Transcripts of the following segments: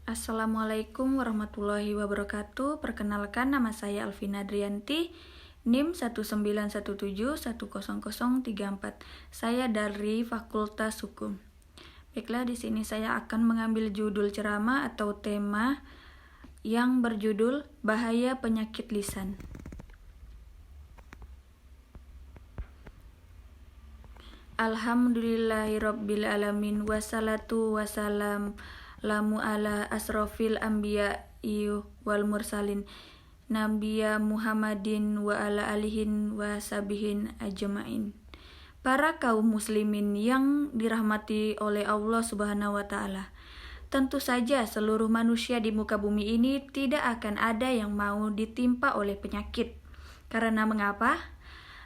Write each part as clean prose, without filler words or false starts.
Assalamualaikum warahmatullahi wabarakatuh. Perkenalkan, nama saya Alvina Drianti, NIM 191710034. Saya dari Fakultas Hukum. Baiklah, di sini saya akan mengambil judul ceramah atau tema yang berjudul Bahaya Penyakit Lisan. Alhamdulillahirabbil alamin, wassalatu wassalamu ala asrofil anbiya'i wal mursalin, Nabiya Muhammadin wa ala alihin wa sabihin ajma'in. Para kaum muslimin yang dirahmati oleh Allah Subhanahu wa Ta'ala, tentu saja seluruh manusia di muka bumi ini tidak akan ada yang mau ditimpa oleh penyakit. Karena mengapa?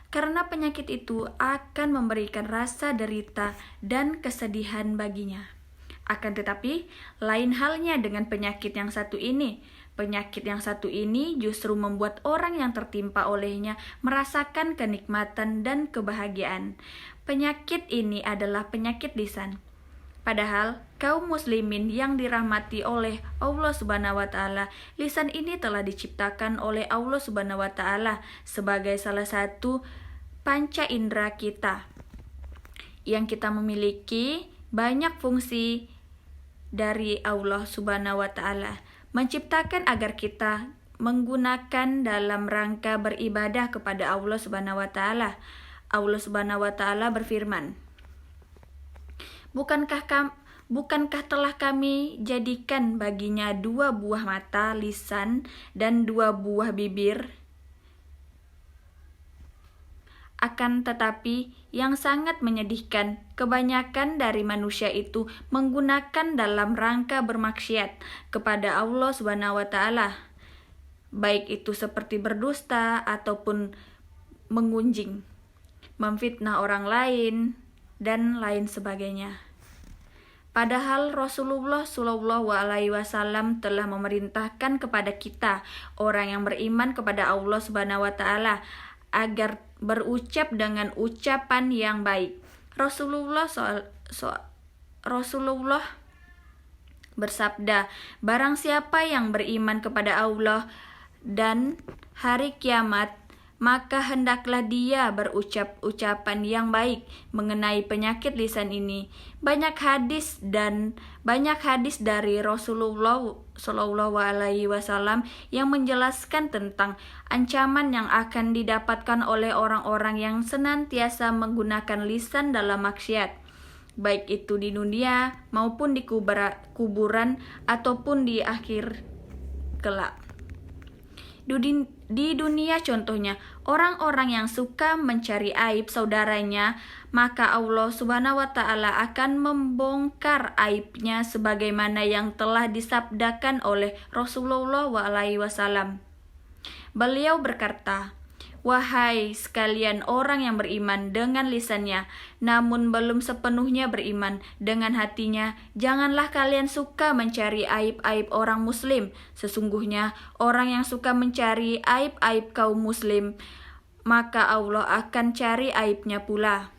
Karena penyakit itu akan memberikan rasa derita dan kesedihan baginya. Akan tetapi, lain halnya dengan penyakit yang satu ini. Penyakit yang satu ini justru membuat orang yang tertimpa olehnya merasakan kenikmatan dan kebahagiaan. Penyakit ini adalah penyakit lisan. Padahal, kaum muslimin yang dirahmati oleh Allah Subhanahu wa Ta'ala, lisan ini telah diciptakan oleh Allah Subhanahu wa Ta'ala sebagai salah satu panca indera kita, yang kita memiliki banyak fungsi dari Allah Subhanahu wa Ta'ala, menciptakan agar kita menggunakan dalam rangka beribadah kepada Allah Subhanahu wa Ta'ala. Allah Subhanahu wa Ta'ala berfirman, Bukankah telah kami jadikan baginya 2 buah mata, lisan, dan 2 buah bibir? Akan tetapi, yang sangat menyedihkan, kebanyakan dari manusia itu menggunakan dalam rangka bermaksiat kepada Allah Subhanahu wa Ta'ala, baik itu seperti berdusta ataupun mengunjing, memfitnah orang lain, dan lain sebagainya. Padahal Rasulullah SAW telah memerintahkan kepada kita, orang yang beriman kepada Allah Subhanahu wa Ta'ala, agar berucap dengan ucapan yang baik. Rasulullah bersabda, barang siapa yang beriman kepada Allah dan hari kiamat, maka hendaklah dia berucap ucapan yang baik mengenai penyakit lisan ini. Banyak hadis dari Rasulullah SAW yang menjelaskan tentang ancaman yang akan didapatkan oleh orang-orang yang senantiasa menggunakan lisan dalam maksiat, baik itu di dunia maupun di kuburan ataupun di akhir kelak. Di dunia contohnya, orang-orang yang suka mencari aib saudaranya, maka Allah Subhanahu wa Ta'ala akan membongkar aibnya sebagaimana yang telah disabdakan oleh Rasulullah SAW. Beliau berkata, wahai sekalian orang yang beriman dengan lisannya, namun belum sepenuhnya beriman dengan hatinya, janganlah kalian suka mencari aib-aib orang muslim. Sesungguhnya orang yang suka mencari aib-aib kaum muslim, maka Allah akan cari aibnya pula.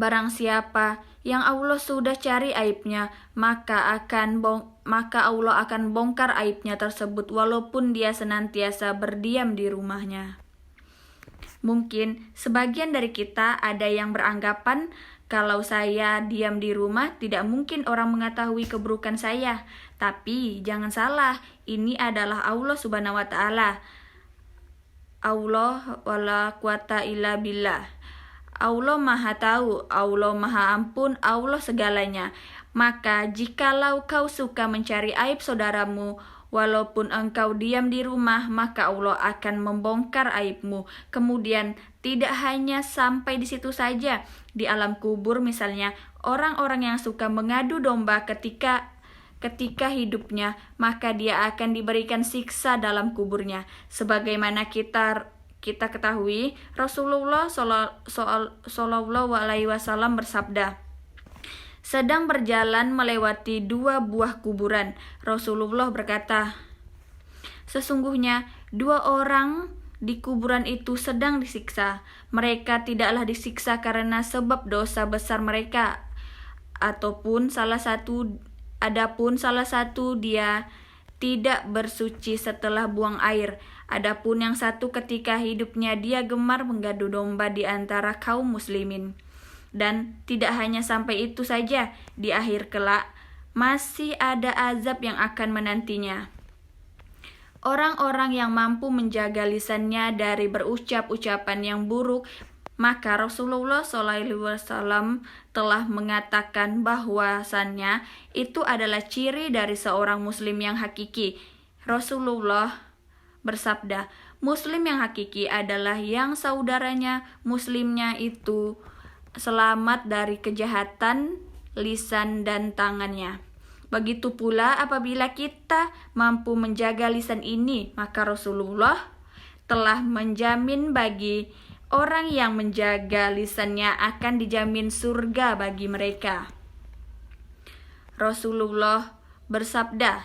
Barang siapa yang Allah sudah cari aibnya, maka Allah akan bongkar aibnya tersebut walaupun dia senantiasa berdiam di rumahnya. Mungkin sebagian dari kita ada yang beranggapan kalau saya diam di rumah tidak mungkin orang mengetahui keburukan saya. Tapi jangan salah, ini adalah Allah Subhanahu wa Ta'ala. Allah wala quwata illa billah. Allah Maha Tahu, Allah Maha Ampun, Allah segalanya. Maka jikalau kau suka mencari aib saudaramu, walaupun engkau diam di rumah, maka Allah akan membongkar aibmu. Kemudian tidak hanya sampai di situ saja, di alam kubur misalnya, orang-orang yang suka mengadu domba ketika hidupnya, maka dia akan diberikan siksa dalam kuburnya. Sebagaimana kita ketahui, Rasulullah SAW bersabda, sedang berjalan melewati 2 buah kuburan. Rasulullah berkata, sesungguhnya 2 orang di kuburan itu sedang disiksa. Mereka tidaklah disiksa karena sebab dosa besar mereka, ataupun salah satu Adapun salah satu dia tidak bersuci setelah buang air. Adapun yang satu ketika hidupnya dia gemar menggadu domba di antara kaum muslimin. Dan tidak hanya sampai itu saja, di akhir kelak masih ada azab yang akan menantinya. Orang-orang yang mampu menjaga lisannya dari berucap ucapan yang buruk, maka Rasulullah SAW telah mengatakan bahwasannya itu adalah ciri dari seorang muslim yang hakiki. Rasulullah bersabda, muslim yang hakiki adalah yang saudaranya muslimnya itu selamat dari kejahatan lisan dan tangannya. Begitu pula apabila kita mampu menjaga lisan ini, maka Rasulullah telah menjamin bagi orang yang menjaga lisannya akan dijamin surga bagi mereka. Rasulullah bersabda,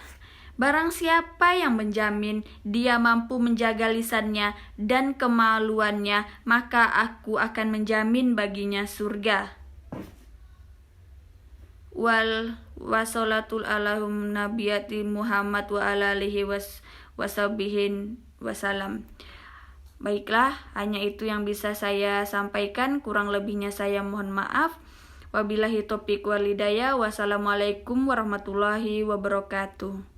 barang siapa yang menjamin dia mampu menjaga lisannya dan kemaluannya, maka aku akan menjamin baginya surga. Wassalatul alaikum nabiyati Muhammad wa ala alihi washabihin wasalam. Baiklah, hanya itu yang bisa saya sampaikan, kurang lebihnya saya mohon maaf. Wabillahi taufiq wal hidayah. Wassalamualaikum warahmatullahi wabarakatuh.